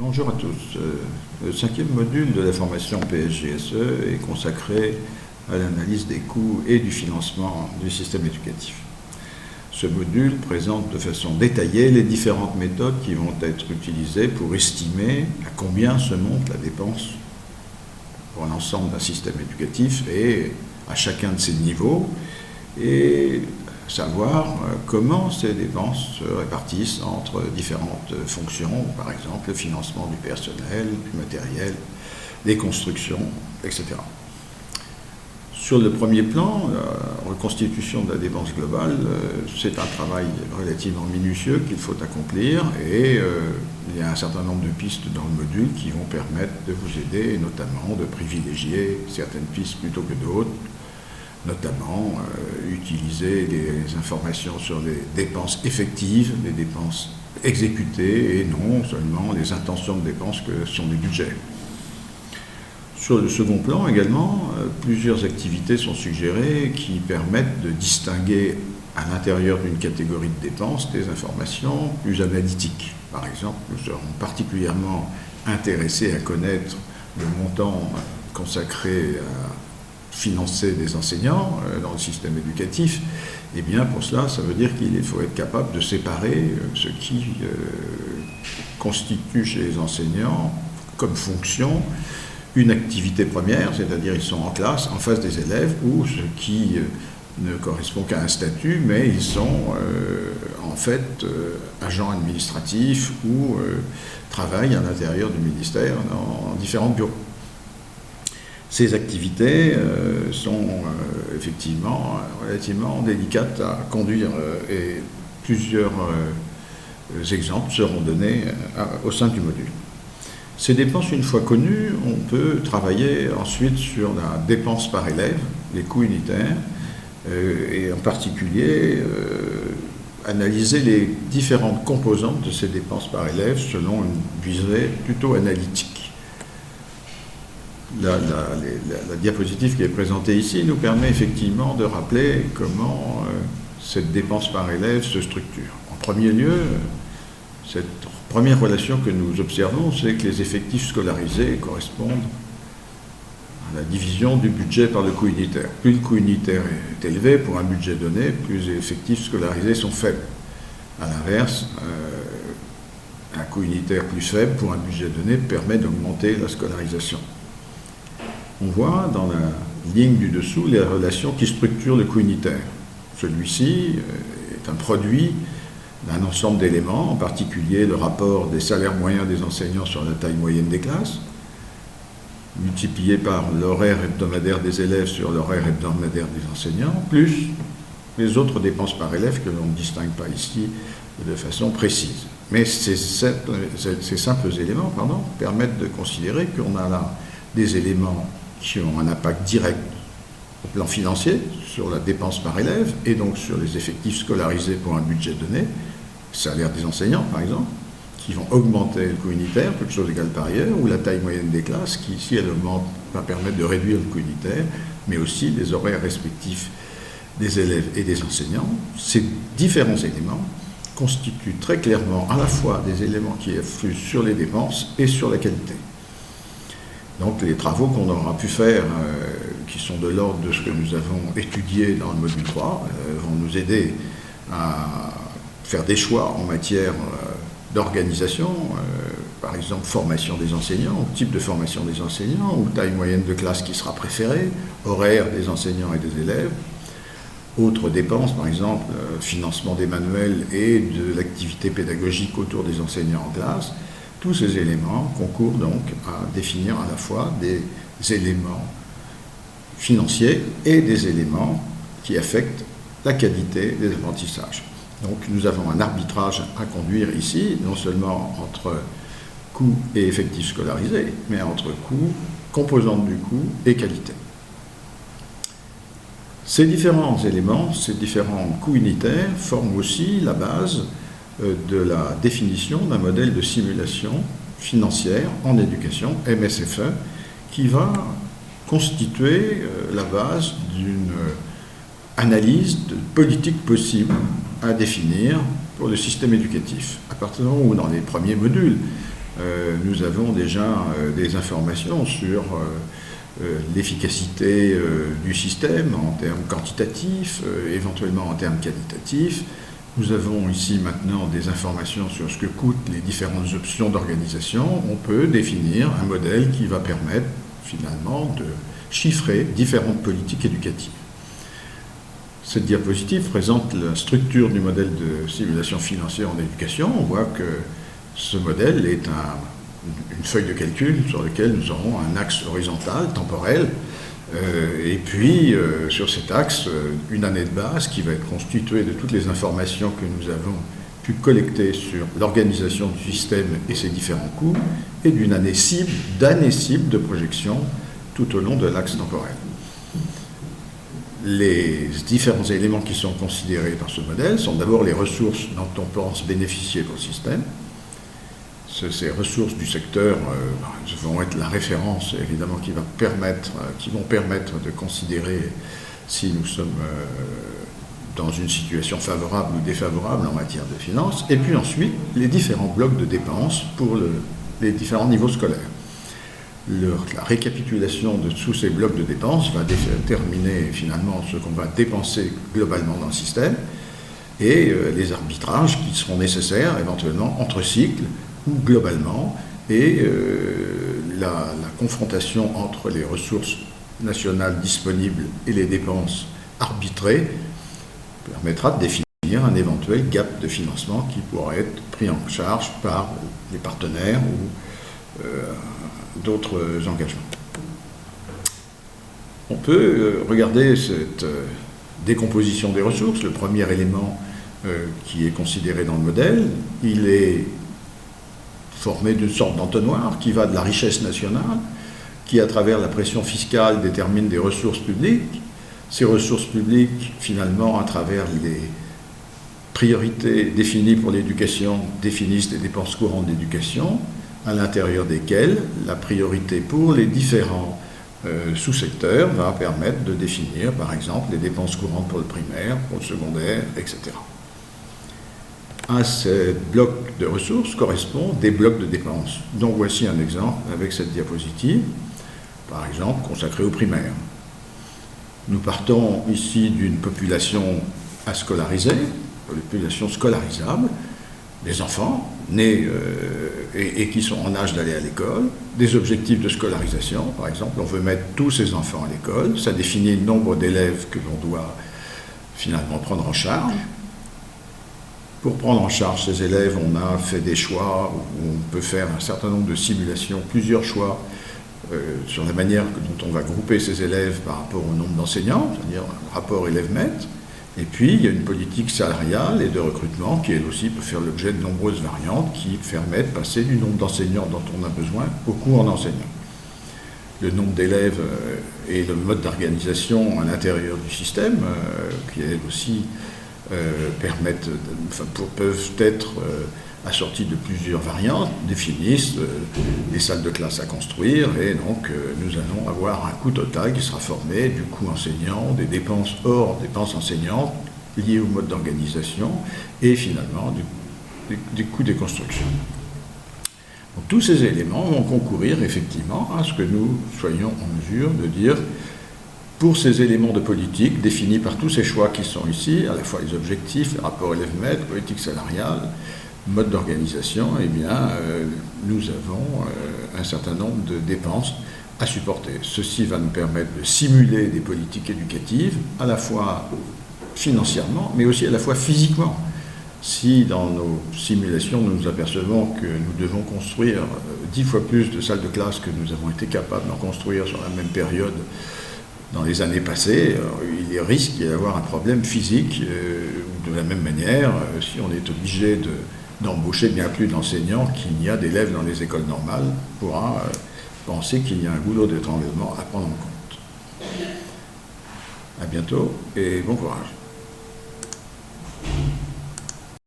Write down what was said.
Bonjour à tous. Le cinquième module de la formation PSGSE est consacré à l'analyse des coûts et du financement du système éducatif. Ce module présente de façon détaillée les différentes méthodes qui vont être utilisées pour estimer à combien se monte la dépense pour l'ensemble d'un système éducatif et à chacun de ces niveaux, et savoir comment ces dépenses se répartissent entre différentes fonctions, par exemple le financement du personnel, du matériel, des constructions, etc. Sur le premier plan, la reconstitution de la dépense globale, c'est un travail relativement minutieux qu'il faut accomplir, et il y a un certain nombre de pistes dans le module qui vont permettre de vous aider, et notamment de privilégier certaines pistes plutôt que d'autres, notamment utiliser des informations sur les dépenses effectives, les dépenses exécutées, et non seulement les intentions de dépenses que sont les budgets. Sur le second plan également, plusieurs activités sont suggérées qui permettent de distinguer à l'intérieur d'une catégorie de dépenses des informations plus analytiques. Par exemple, nous serons particulièrement intéressés à connaître le montant consacré à financer des enseignants dans le système éducatif. Et bien pour cela, ça veut dire qu'il faut être capable de séparer ce qui constitue chez les enseignants comme fonction une activité première, c'est-à-dire ils sont en classe, en face des élèves, ou ce qui ne correspond qu'à un statut, mais ils sont en fait agents administratifs ou travaillent à l'intérieur du ministère dans différents bureaux. Ces activités sont effectivement relativement délicates à conduire, et plusieurs exemples seront donnés au sein du module. Ces dépenses, une fois connues, on peut travailler ensuite sur la dépense par élève, les coûts unitaires, et en particulier analyser les différentes composantes de ces dépenses par élève selon une visée plutôt analytique. La diapositive qui est présentée ici nous permet effectivement de rappeler comment cette dépense par élève se structure. En premier lieu, cette première relation que nous observons, c'est que les effectifs scolarisés correspondent à la division du budget par le coût unitaire. Plus le coût unitaire est élevé pour un budget donné, plus les effectifs scolarisés sont faibles. À l'inverse, un coût unitaire plus faible pour un budget donné permet d'augmenter la scolarisation. On voit dans la ligne du dessous les relations qui structurent le coût unitaire. Celui-ci est un produit d'un ensemble d'éléments, en particulier le rapport des salaires moyens des enseignants sur la taille moyenne des classes, multiplié par l'horaire hebdomadaire des élèves sur l'horaire hebdomadaire des enseignants, plus les autres dépenses par élève que l'on ne distingue pas ici de façon précise. Mais ces simples éléments permettent de considérer qu'on a là des éléments qui ont un impact direct au plan financier sur la dépense par élève et donc sur les effectifs scolarisés pour un budget donné, salaire des enseignants par exemple, qui vont augmenter le coût unitaire, toutes choses égales par ailleurs, ou la taille moyenne des classes qui, si elle augmente, va permettre de réduire le coût unitaire, mais aussi les horaires respectifs des élèves et des enseignants. Ces différents éléments constituent très clairement à la fois des éléments qui influent sur les dépenses et sur la qualité. Donc les travaux qu'on aura pu faire, qui sont de l'ordre de ce que nous avons étudié dans le module 3, vont nous aider à faire des choix en matière d'organisation, par exemple formation des enseignants, type de formation des enseignants, ou taille moyenne de classe qui sera préférée, horaire des enseignants et des élèves, autres dépenses, par exemple financement des manuels et de l'activité pédagogique autour des enseignants en classe. Tous ces éléments concourent donc à définir à la fois des éléments financiers et des éléments qui affectent la qualité des apprentissages. Donc nous avons un arbitrage à conduire ici, non seulement entre coût et effectifs scolarisés, mais entre coût, composante du coût et qualité. Ces différents éléments, ces différents coûts unitaires forment aussi la base de la définition d'un modèle de simulation financière en éducation, MSFE, qui va constituer la base d'une analyse de politique possible à définir pour le système éducatif. À partir du moment où, dans les premiers modules, nous avons déjà des informations sur l'efficacité du système en termes quantitatifs, éventuellement en termes qualitatifs. Nous avons ici maintenant des informations sur ce que coûtent les différentes options d'organisation. On peut définir un modèle qui va permettre finalement de chiffrer différentes politiques éducatives. Cette diapositive présente la structure du modèle de simulation financière en éducation. On voit que ce modèle est une feuille de calcul sur laquelle nous aurons un axe horizontal, temporel, et puis sur cet axe, une année de base qui va être constituée de toutes les informations que nous avons pu collecter sur l'organisation du système et ses différents coûts, et d'une année cible, d'année cible de projection tout au long de l'axe temporel. Les différents éléments qui sont considérés par ce modèle sont d'abord les ressources dont on pense bénéficier pour le système. Ces ressources du secteur vont être la référence, évidemment, qui vont permettre de considérer si nous sommes dans une situation favorable ou défavorable en matière de finances. Et puis ensuite, les différents blocs de dépenses pour les différents niveaux scolaires. La récapitulation de tous ces blocs de dépenses va déterminer finalement ce qu'on va dépenser globalement dans le système et les arbitrages qui seront nécessaires éventuellement entre cycles ou globalement, et la confrontation entre les ressources nationales disponibles et les dépenses arbitrées permettra de définir un éventuel gap de financement qui pourra être pris en charge par les partenaires ou d'autres engagements. On peut regarder cette décomposition des ressources. Le premier élément qui est considéré dans le modèle, il est formé d'une sorte d'entonnoir qui va de la richesse nationale, qui à travers la pression fiscale détermine des ressources publiques. Ces ressources publiques, finalement, à travers les priorités définies pour l'éducation, définissent les dépenses courantes d'éducation, à l'intérieur desquelles la priorité pour les différents sous-secteurs va permettre de définir, par exemple, les dépenses courantes pour le primaire, pour le secondaire, etc. À ces blocs de ressources correspondent des blocs de dépenses. Donc voici un exemple avec cette diapositive, par exemple consacrée au primaire. Nous partons ici d'une population à scolariser, une population scolarisable, des enfants nés et qui sont en âge d'aller à l'école, des objectifs de scolarisation, par exemple, on veut mettre tous ces enfants à l'école, ça définit le nombre d'élèves que l'on doit finalement prendre en charge. Pour prendre en charge ces élèves, on a fait des choix où on peut faire un certain nombre de simulations, plusieurs choix sur la manière dont on va grouper ces élèves par rapport au nombre d'enseignants, c'est-à-dire un rapport élève-maître. Et puis, il y a une politique salariale et de recrutement qui, elle aussi, peut faire l'objet de nombreuses variantes qui permettent de passer du nombre d'enseignants dont on a besoin au cours en enseignant. Le nombre d'élèves et le mode d'organisation à l'intérieur du système, qui, elle aussi, peuvent être assortis de plusieurs variantes, définissent les salles de classe à construire, et donc nous allons avoir un coût total qui sera formé du coût enseignant, des dépenses hors dépenses enseignantes liées au mode d'organisation, et finalement du coût des constructions. Donc, tous ces éléments vont concourir effectivement à ce que nous soyons en mesure de dire pour ces éléments de politique définis par tous ces choix qui sont ici, à la fois les objectifs, les rapports élève-maître, politique salariale, mode d'organisation, eh bien, nous avons un certain nombre de dépenses à supporter. Ceci va nous permettre de simuler des politiques éducatives, à la fois financièrement, mais aussi à la fois physiquement. Si dans nos simulations, nous nous apercevons que nous devons construire 10 fois plus de salles de classe que nous avons été capables d'en construire sur la même période dans les années passées, il risque d'y avoir un problème physique. De la même manière, si on est obligé d'embaucher bien plus d'enseignants qu'il n'y a d'élèves dans les écoles normales, on pourra penser qu'il y a un goulot d'étranglement à prendre en compte. À bientôt et bon courage.